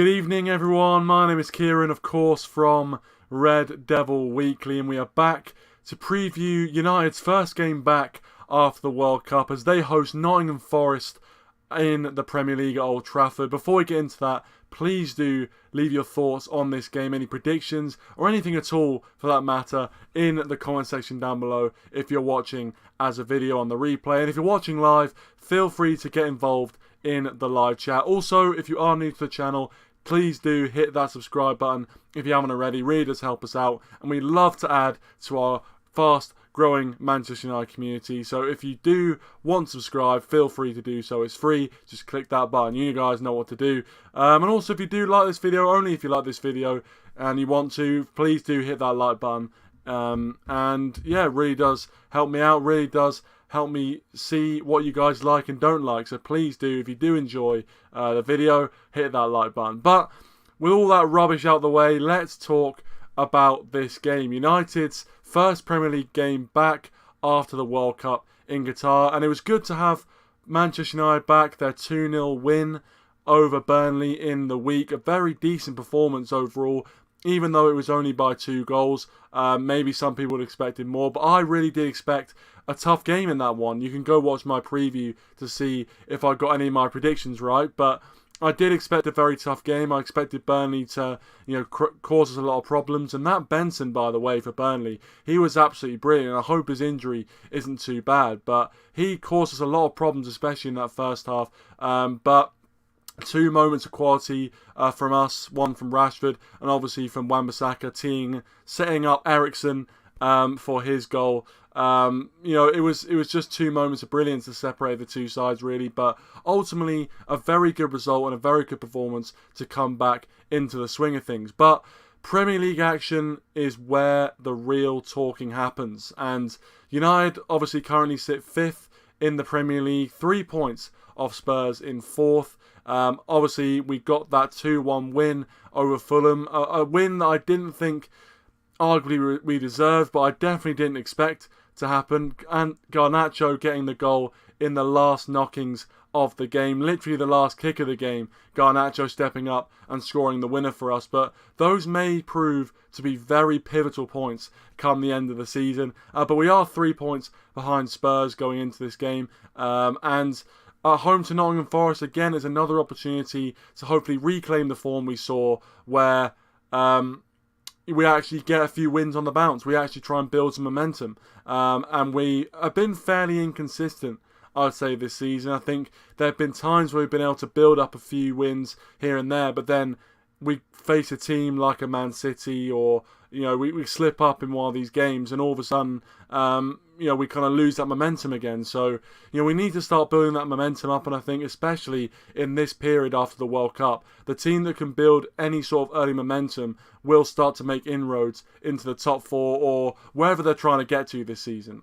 Good evening, everyone. My name is Kieran, of course, from Red Devil Weekly, and we are back to preview United's first game back after the World Cup as they host Nottingham Forest in the Premier League at Old Trafford. Before we get into that, please do leave your thoughts on this game, any predictions, or anything at all for that matter, in the comment section down below if you're watching as a video on the replay. And if you're watching live, feel free to get involved in the live chat. Also, if you are new to the channel, please do hit that subscribe button if you haven't already. Really does help us out, and we love to add to our fast growing Manchester United community. So if you do want to subscribe, feel free to do so. It's free. Just click that button. You guys know what to do. And also, if you do like this video, only if you like this video and you want to, please do hit that like button. And yeah, it really does help me out. Really does help me see what you guys like and don't like. So please do, if you do enjoy the video, hit that like button. But with all that rubbish out the way, let's talk about this game. United's first Premier League game back after the World Cup in Qatar. And it was good to have Manchester United back. Their 2-0 win over Burnley in the week. A very decent performance overall, even though it was only by 2 goals. Maybe some people would have expected more, but I really did expect a tough game in that one. You can go watch my preview to see if I got any of my predictions right, but I did expect a very tough game. I expected Burnley to, cause us a lot of problems. And that Benson, by the way, for Burnley, he was absolutely brilliant. I hope his injury isn't too bad, but he caused us a lot of problems, especially in that first half. But 2 moments of quality from us, one from Rashford, and obviously from Wan-Bissaka setting up Eriksen for his goal. It was just 2 moments of brilliance to separate the two sides, really. But ultimately, a very good result and a very good performance to come back into the swing of things. But Premier League action is where the real talking happens. And United obviously currently sit 5th in the Premier League, 3 points off Spurs in 4th. Obviously, we got that 2-1 win over Fulham. A win that I didn't think arguably we deserved, but I definitely didn't expect to happen. And Garnacho getting the goal in the last knockings of the game, literally the last kick of the game, Garnacho stepping up and scoring the winner for us. But those may prove to be very pivotal points come the end of the season. But we are 3 points behind Spurs going into this game. And home to Nottingham Forest again is another opportunity to hopefully reclaim the form we saw where we actually get a few wins on the bounce. We actually try and build some momentum. And we have been fairly inconsistent, I'd say, this season. I think there have been times where we've been able to build up a few wins here and there, but then we face a team like a Man City or, we slip up in one of these games and all of a sudden, we kind of lose that momentum again. So, we need to start building that momentum up. And I think especially in this period after the World Cup, the team that can build any sort of early momentum will start to make inroads into the top 4 or wherever they're trying to get to this season.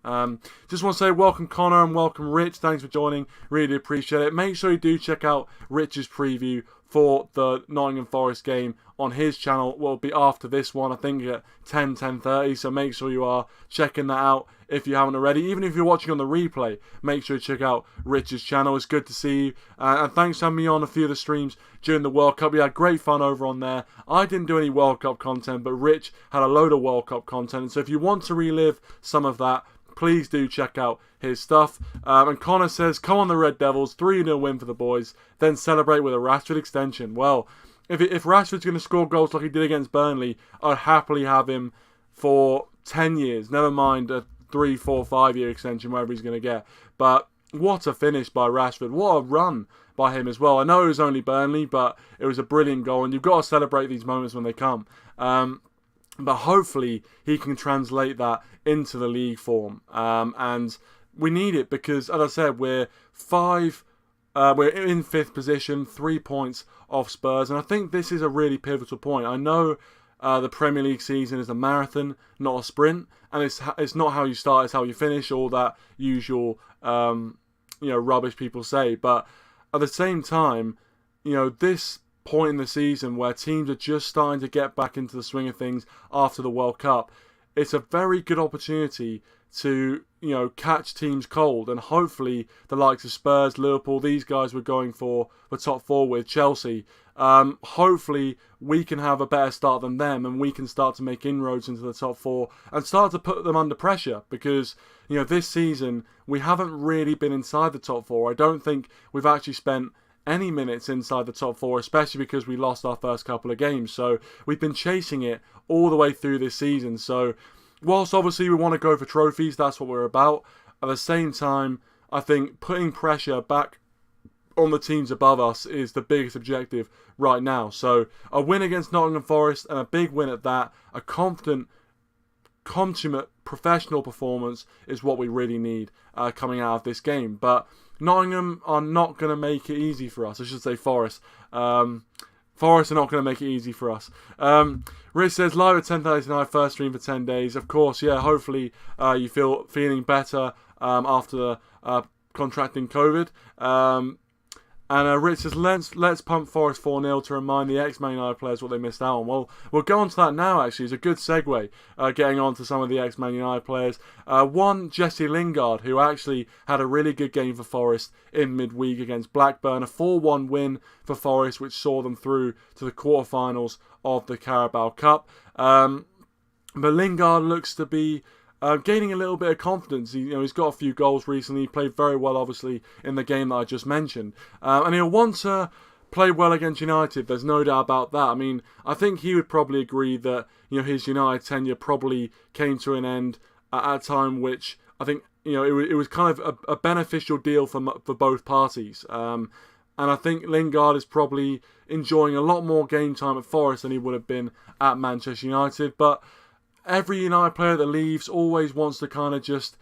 Just want to say welcome Connor and welcome Rich. Thanks for joining. Really appreciate it. Make sure you do check out Rich's preview for the Nottingham Forest game on his channel. Will be after this one, I think at 10:30. So make sure you are checking that out if you haven't already. Even if you're watching on the replay, make sure you check out Rich's channel. It's good to see you. And thanks for having me on a few of the streams during the World Cup. We had great fun over on there. I didn't do any World Cup content, but Rich had a load of World Cup content. And so if you want to relive some of that, please do check out his stuff. And Connor says, come on the Red Devils, 3-0 win for the boys, then celebrate with a Rashford extension. Well, if Rashford's going to score goals like he did against Burnley, I'd happily have him for 10 years. Never mind a 3, 4, 5-year extension, wherever he's going to get. But what a finish by Rashford. What a run by him as well. I know it was only Burnley, but it was a brilliant goal. And you've got to celebrate these moments when they come. But hopefully he can translate that into the league form. And we need it because, as I said, we're in 5th position, 3 points off Spurs. And I think this is a really pivotal point. I know the Premier League season is a marathon, not a sprint. And it's not how you start, it's how you finish, all that usual rubbish people say. But at the same time, this point in the season where teams are just starting to get back into the swing of things after the World Cup, it's a very good opportunity to, catch teams cold, and hopefully the likes of Spurs, Liverpool, these guys were going for the top four with Chelsea. Hopefully we can have a better start than them, and we can start to make inroads into the top four and start to put them under pressure, because this season we haven't really been inside the top four. I don't think we've actually spent any minutes inside the top four, especially because we lost our first couple of games. So we've been chasing it all the way through this season. So whilst obviously we want to go for trophies, that's what we're about, at the same time, I think putting pressure back on the teams above us is the biggest objective right now. So a win against Nottingham Forest, and a big win at that, a confident, consummate, professional performance is what we really need coming out of this game. But Nottingham are not going to make it easy for us. I should say Forest. Forest are not going to make it easy for us. Rich says, live at 10:30 tonight, first stream for 10 days. Of course, yeah, hopefully you feeling better after contracting COVID. And Rich says, let's pump Forest 4-0 to remind the ex-Man United players what they missed out on. Well, we'll go on to that now, actually. It's a good segue, getting on to some of the ex-Man United players. One, Jesse Lingard, who actually had a really good game for Forest in midweek against Blackburn. A 4-1 win for Forest, which saw them through to the quarterfinals of the Carabao Cup. But Lingard looks to be gaining a little bit of confidence. He's got a few goals recently. He played very well, obviously, in the game that I just mentioned. And he'll want to play well against United. There's no doubt about that. I mean, I think he would probably agree that his United tenure probably came to an end at a time which I think it was kind of a beneficial deal for both parties. And I think Lingard is probably enjoying a lot more game time at Forest than he would have been at Manchester United. But every United player that leaves always wants to kind of just,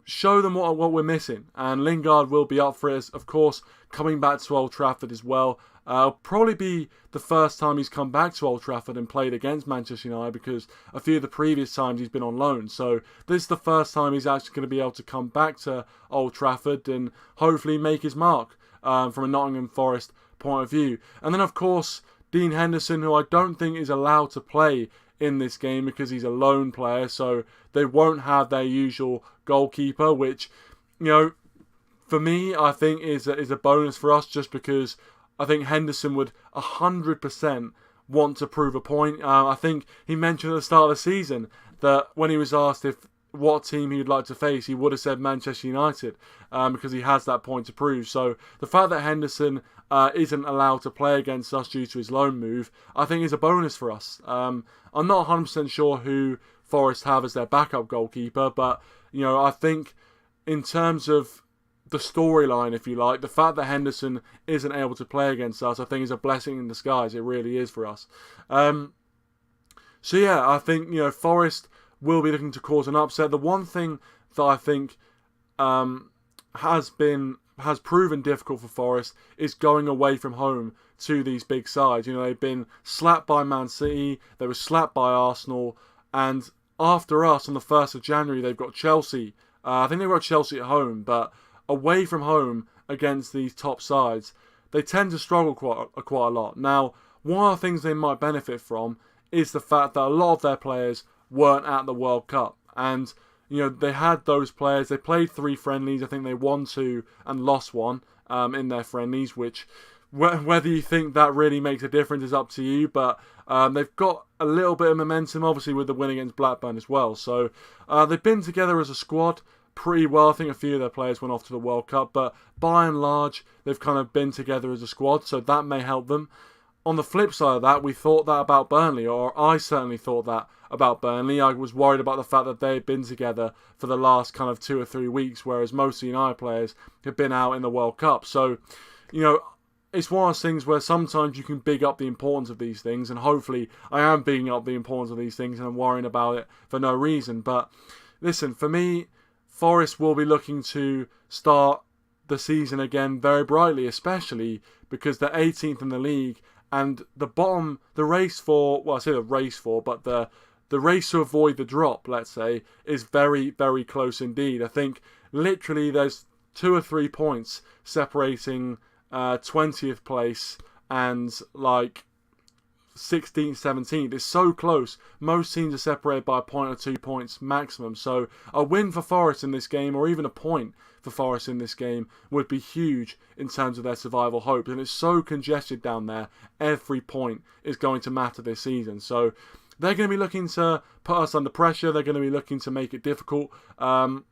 show them what we're missing. And Lingard will be up for it, of course, coming back to Old Trafford as well. It'll probably be the first time he's come back to Old Trafford and played against Manchester United, because a few of the previous times he's been on loan. So this is the first time he's actually going to be able to come back to Old Trafford and hopefully make his mark from a Nottingham Forest point of view. And then, of course, Dean Henderson, who I don't think is allowed to play in this game because he's a lone player, so they won't have their usual goalkeeper, which, for me, I think is a bonus for us, just because I think Henderson would 100% want to prove a point. I think he mentioned at the start of the season that when he was asked what team he would like to face, he would have said Manchester United, because he has that point to prove. So the fact that Henderson isn't allowed to play against us due to his loan move, I think is a bonus for us. I'm not 100% sure who Forest have as their backup goalkeeper, but I think in terms of the storyline, if you like, the fact that Henderson isn't able to play against us, I think is a blessing in disguise. It really is for us. So yeah, I think Forest will be looking to cause an upset. The one thing that I think has proven difficult for Forest is going away from home to these big sides. They've been slapped by Man City, they were slapped by Arsenal, and after us on the 1st of January they've got Chelsea. I think they've got Chelsea at home, but away from home against these top sides, they tend to struggle quite a lot. Now, one of the things they might benefit from is the fact that a lot of their players weren't at the World Cup, and they had those players. They played 3 friendlies. I think they won 2 and lost 1 in their friendlies, which whether you think that really makes a difference is up to you, but they've got a little bit of momentum, obviously, with the win against Blackburn as well. So they've been together as a squad pretty well. I think a few of their players went off to the World Cup, but by and large, they've kind of been together as a squad, so that may help them. On the flip side of that, we thought that about Burnley, or I certainly thought that about Burnley. I was worried about the fact that they had been together for the last kind of 2 or 3 weeks, whereas most of the United players have been out in the World Cup. So, it's one of those things where sometimes you can big up the importance of these things, and hopefully I am bigging up the importance of these things and I'm worrying about it for no reason. But listen, for me, Forest will be looking to start the season again very brightly, especially because they're 18th in the league, and the race to avoid the drop, let's say, is very, very close indeed. I think literally there's 2 or 3 points separating 20th place and like 16th, 17th. It's so close. Most teams are separated by a point or 2 points maximum. So a win for Forest in this game, or even a point for Forest in this game, would be huge in terms of their survival hopes. And it's so congested down there. Every point is going to matter this season. So they're going to be looking to put us under pressure. They're going to be looking to make it difficult. And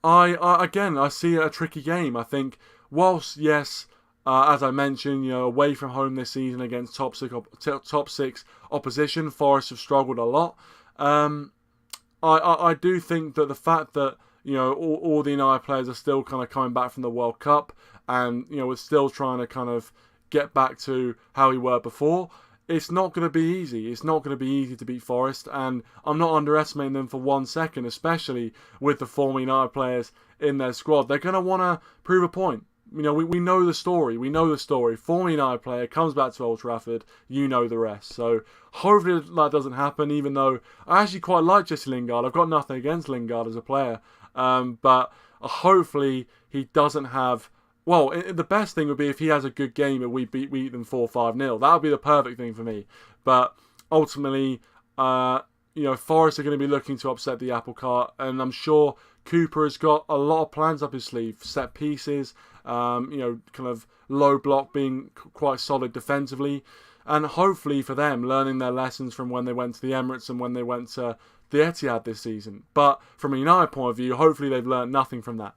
I see a tricky game. I think whilst, yes, as I mentioned, away from home this season against top six opposition, Forest have struggled a lot. I do think that the fact that all the United players are still kind of coming back from the World Cup, and we're still trying to kind of get back to how we were before. It's not going to be easy. It's not going to be easy to beat Forest, and I'm not underestimating them for 1 second, especially with the former United players in their squad. They're going to want to prove a point. We know the story. We know the story. Former United player comes back to Old Trafford. You know the rest. So hopefully that doesn't happen, even though I actually quite like Jesse Lingard. I've got nothing against Lingard as a player. But hopefully he doesn't have... Well, the best thing would be if he has a good game and we beat them 4-5-0. That would be the perfect thing for me. But ultimately, Forest are going to be looking to upset the apple cart. And I'm sure Cooper has got a lot of plans up his sleeve. Set pieces, kind of low block, being quite solid defensively. And hopefully for them, learning their lessons from when they went to the Emirates and when they went to the Etihad this season. But from a United point of view, hopefully they've learned nothing from that.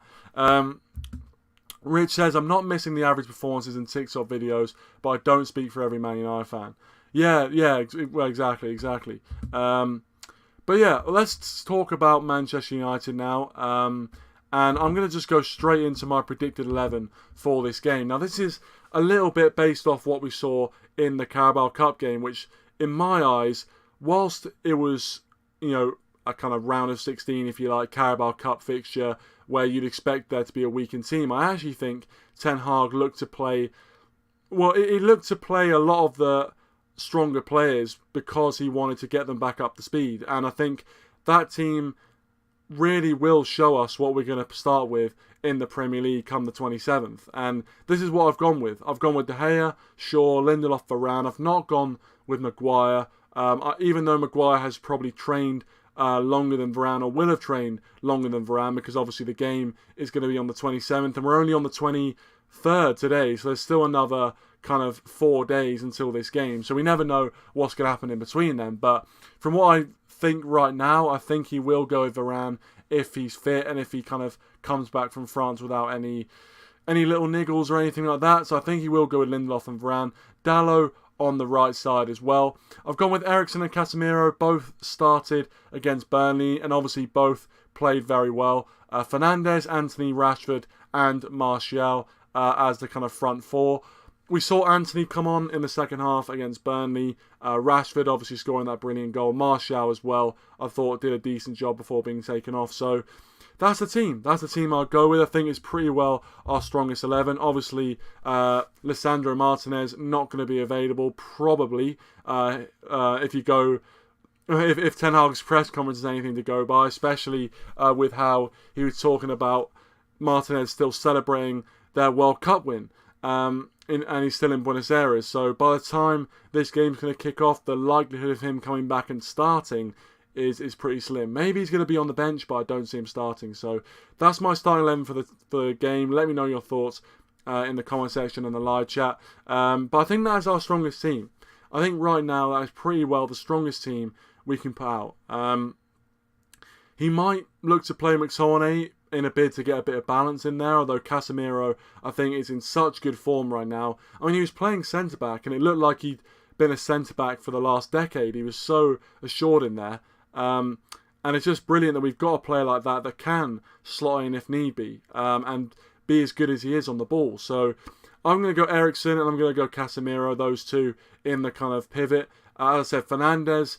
Rich says, I'm not missing the average performances in TikTok videos, but I don't speak for every Man United fan. Yeah, well, exactly. But yeah, let's talk about Manchester United now. And I'm going to just go straight into my predicted 11 for this game. Now, this is a little bit based off what we saw in the Carabao Cup game, which, in my eyes, whilst it was, a kind of round of 16, if you like, Carabao Cup fixture, where you'd expect there to be a weakened team, I actually think Ten Hag looked to play... Well, he looked to play a lot of the stronger players because he wanted to get them back up to speed. And I think that team really will show us what we're going to start with in the Premier League come the 27th. And this is what I've gone with. I've gone with De Gea, Shaw, Lindelof, Varane. I've not gone with Maguire. Even though Maguire has probably trained longer than Varane, or will have trained longer than Varane, because obviously the game is going to be on the 27th and we're only on the 23rd today, so there's still another kind of 4 days until this game, so we never know what's going to happen in between them. But from what I think right now, I think he will go with Varane if he's fit and if he kind of comes back from France without any little niggles or anything like that. So I think he will go with Lindelof and Varane. Dalot on the right side as well. I've gone with Eriksen and Casemiro. Both started against Burnley and obviously both played very well. Fernandes, Antony, Rashford and Martial as the kind of front four. We saw Antony come on in the second half against Burnley. Rashford obviously scoring that brilliant goal. Martial as well, I thought did a decent job before being taken off. So that's the team. That's the team I'll go with. I think it's pretty well our strongest 11. Obviously, Lisandro Martinez not going to be available probably if you go... If Ten Hag's press conference is anything to go by, especially with how he was talking about Martinez still celebrating their World Cup win. And he's still in Buenos Aires. So by the time this game's going to kick off, the likelihood of him coming back and starting is pretty slim. Maybe he's going to be on the bench, but I don't see him starting. So that's my starting 11 for the game. Let me know your thoughts in the comment section and the live chat. But I think that is our strongest team. I think right now that is pretty well the strongest team we can put out. He might look to play McTominay in a bid to get a bit of balance in there, although Casemiro, I think, is in such good form right now. I mean, he was playing centre-back, and it looked like he'd been a centre-back for the last decade. He was so assured in there. And it's just brilliant that we've got a player like that can slot in if need be, and be as good as he is on the ball. So I'm going to go Eriksen and I'm going to go Casemiro, those two in the kind of pivot. As I said, Fernandes,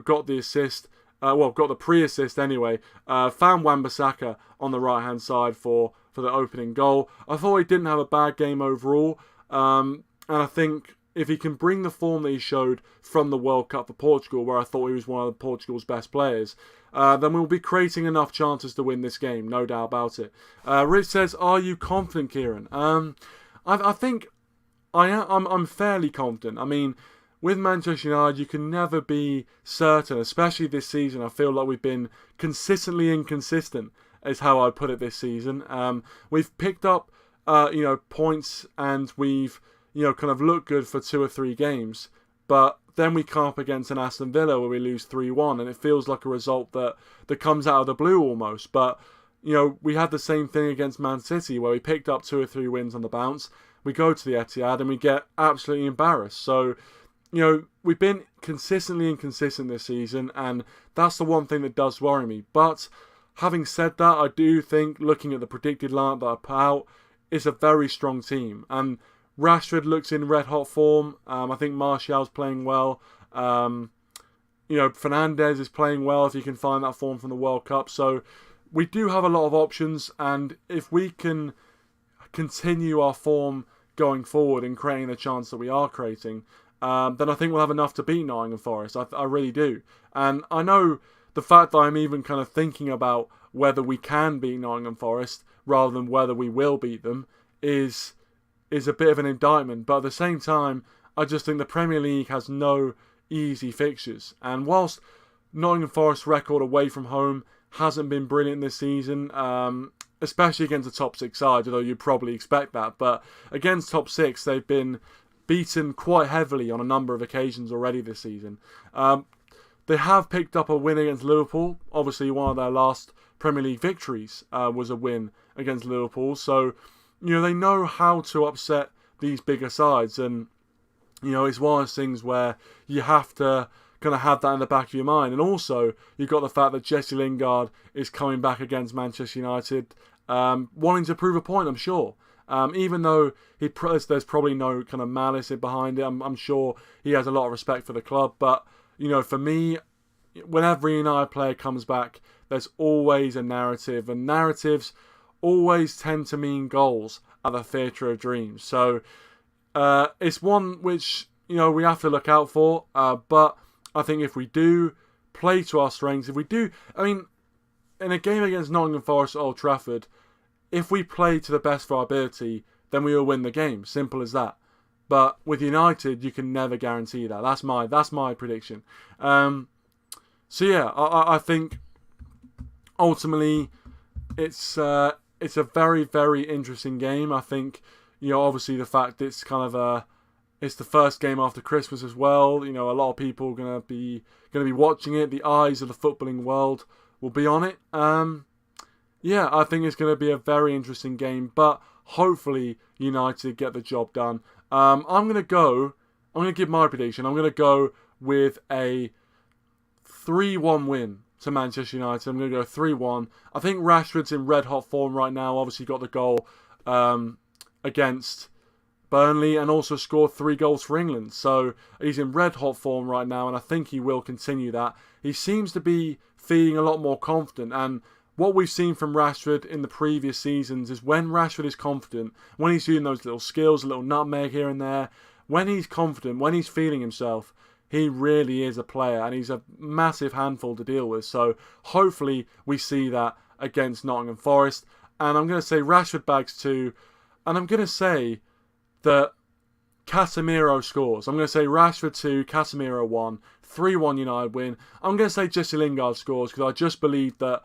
got the assist. Got the pre-assist anyway. Found Wan-Bissaka on the right-hand side for the opening goal. I thought he didn't have a bad game overall. And I think if he can bring the form that he showed from the World Cup for Portugal, where I thought he was one of Portugal's best players, then we'll be creating enough chances to win this game, no doubt about it. Rich says, are you confident, Kieran? I think I'm fairly confident. I mean, with Manchester United, you can never be certain, especially this season. I feel like we've been consistently inconsistent, is how I'd put it this season. We've picked up, points, and we've, kind of looked good for 2 or 3 games. But then we come up against an Aston Villa where we lose 3-1, and it feels like a result that comes out of the blue almost. But, we had the same thing against Man City where we picked up 2 or 3 wins on the bounce. We go to the Etihad and we get absolutely embarrassed. So, we've been consistently inconsistent this season, and that's the one thing that does worry me. But having said that, I do think, looking at the predicted lineup that I put out, it's a very strong team. And Rashford looks in red-hot form. I think Martial's playing well. Fernandes is playing well if you can find that form from the World Cup. So we do have a lot of options, and if we can continue our form going forward and creating the chance that we are creating, then I think we'll have enough to beat Nottingham Forest. I really do. And I know the fact that I'm even kind of thinking about whether we can beat Nottingham Forest rather than whether we will beat them is a bit of an indictment. But at the same time, I just think the Premier League has no easy fixtures. And whilst Nottingham Forest's record away from home hasn't been brilliant this season, especially against the top 6 sides, although you'd probably expect that. But against top 6, they've been beaten quite heavily on a number of occasions already this season. They have picked up a win against Liverpool. Obviously, one of their last Premier League victories was a win against Liverpool. So, they know how to upset these bigger sides. And, it's one of those things where you have to kind of have that in the back of your mind. And also, you've got the fact that Jesse Lingard is coming back against Manchester United, wanting to prove a point, I'm sure. Even though there's probably no kind of malice behind it, I'm sure he has a lot of respect for the club. But, for me, whenever a United player comes back, there's always a narrative. And narratives always tend to mean goals at the Theatre of Dreams. So it's one which, we have to look out for. But I think if we do play to our strengths, in a game against Nottingham Forest at Old Trafford, if we play to the best of our ability, then we will win the game. Simple as that. But with United, you can never guarantee that. That's my prediction. I think ultimately it's a very, very interesting game. I think, obviously the fact it's kind of it's the first game after Christmas as well. A lot of people are gonna be watching it. The eyes of the footballing world will be on it. I think it's going to be a very interesting game, but hopefully United get the job done. I'm going to give my prediction. I'm going to go with a 3-1 win to Manchester United. I'm going to go 3-1. I think Rashford's in red-hot form right now. Obviously got the goal against Burnley and also scored 3 goals for England. So he's in red-hot form right now, and I think he will continue that. He seems to be feeling a lot more confident, and what we've seen from Rashford in the previous seasons is when Rashford is confident, when he's doing those little skills, a little nutmeg here and there, when he's confident, when he's feeling himself, he really is a player, and he's a massive handful to deal with. So hopefully we see that against Nottingham Forest. And I'm going to say Rashford bags 2, and I'm going to say that Casemiro scores. I'm going to say Rashford 2, Casemiro 1, 3-1 United win. I'm going to say Jesse Lingard scores because I just believe that,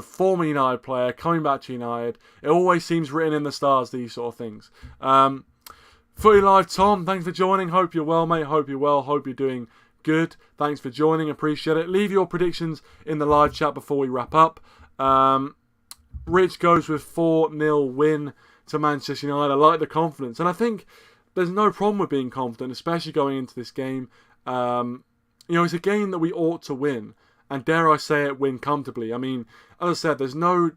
former United player coming back to United, it always seems written in the stars, these sort of things. Footy Live, Tom, thanks for joining. Hope you're well, mate. Hope you're well. Hope you're doing good. Thanks for joining. Appreciate it. Leave your predictions in the live chat before we wrap up. Rich goes with 4-0 win to Manchester United. I like the confidence. And I think there's no problem with being confident, especially going into this game. It's a game that we ought to win. And dare I say it, win comfortably. As I said, there's no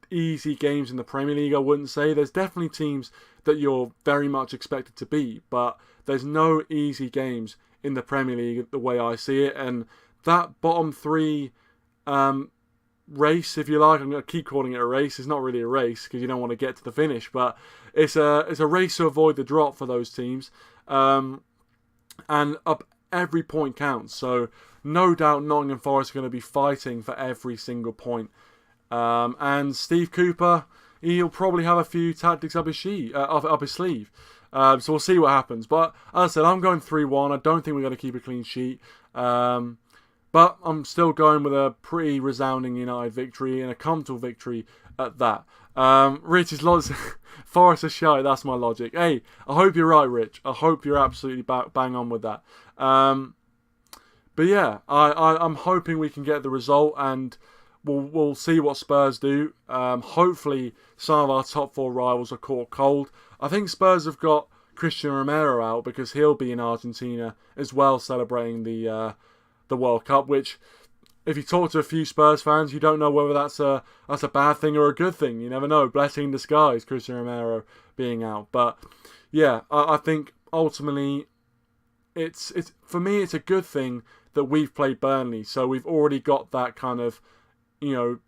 easy games in the Premier League, I wouldn't say. There's definitely teams that you're very much expected to beat, but there's no easy games in the Premier League the way I see it. And that bottom 3 race, if you like, I'm going to keep calling it a race. It's not really a race because you don't want to get to the finish, but it's a race to avoid the drop for those teams. And every point counts. So no doubt Nottingham Forest are going to be fighting for every single point. And Steve Cooper, he'll probably have a few tactics up his sleeve. So we'll see what happens. But as I said, I'm going 3-1. I don't think we're going to keep a clean sheet. But I'm still going with a pretty resounding United victory and a comfortable victory at that. Rich's logic, Forest are shy, that's my logic. Hey, I hope you're right, Rich. I hope you're absolutely bang on with that. But yeah, I'm hoping we can get the result, and we'll see what Spurs do. Hopefully some of our top 4 rivals are caught cold. I think Spurs have got Christian Romero out because he'll be in Argentina as well, celebrating the World Cup, which, if you talk to a few Spurs fans, you don't know whether that's a bad thing or a good thing. You never know. Blessing in disguise, Christian Romero being out. But yeah, I think ultimately it's for me it's a good thing that we've played Burnley, so we've already got that kind of,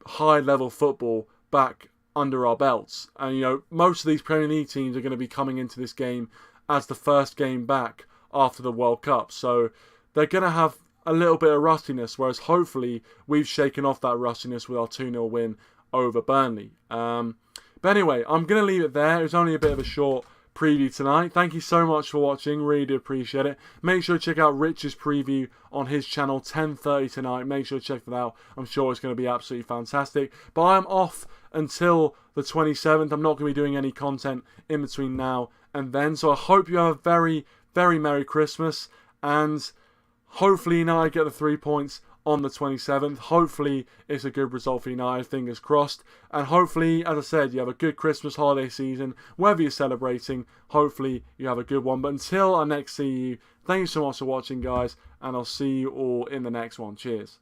high level football back under our belts. And most of these Premier League teams are going to be coming into this game as the first game back after the World Cup, so they're going to have a little bit of rustiness, whereas hopefully we've shaken off that rustiness with our 2-0 win over Burnley. But anyway, I'm going to leave it there. It was only a bit of a short preview tonight. Thank you so much for watching. Really do appreciate it. Make sure to check out Rich's preview on his channel, 10:30 tonight. Make sure to check that out. I'm sure it's going to be absolutely fantastic. But I am off until the 27th. I'm not going to be doing any content in between now and then. So I hope you have a very, very Merry Christmas, and hopefully United get the 3 points on the 27th. Hopefully it's a good result for United, fingers crossed. And hopefully, as I said, you have a good Christmas holiday season. Whether you're celebrating, hopefully you have a good one. But until I next see you, thank you so much for watching, guys, and I'll see you all in the next one. Cheers.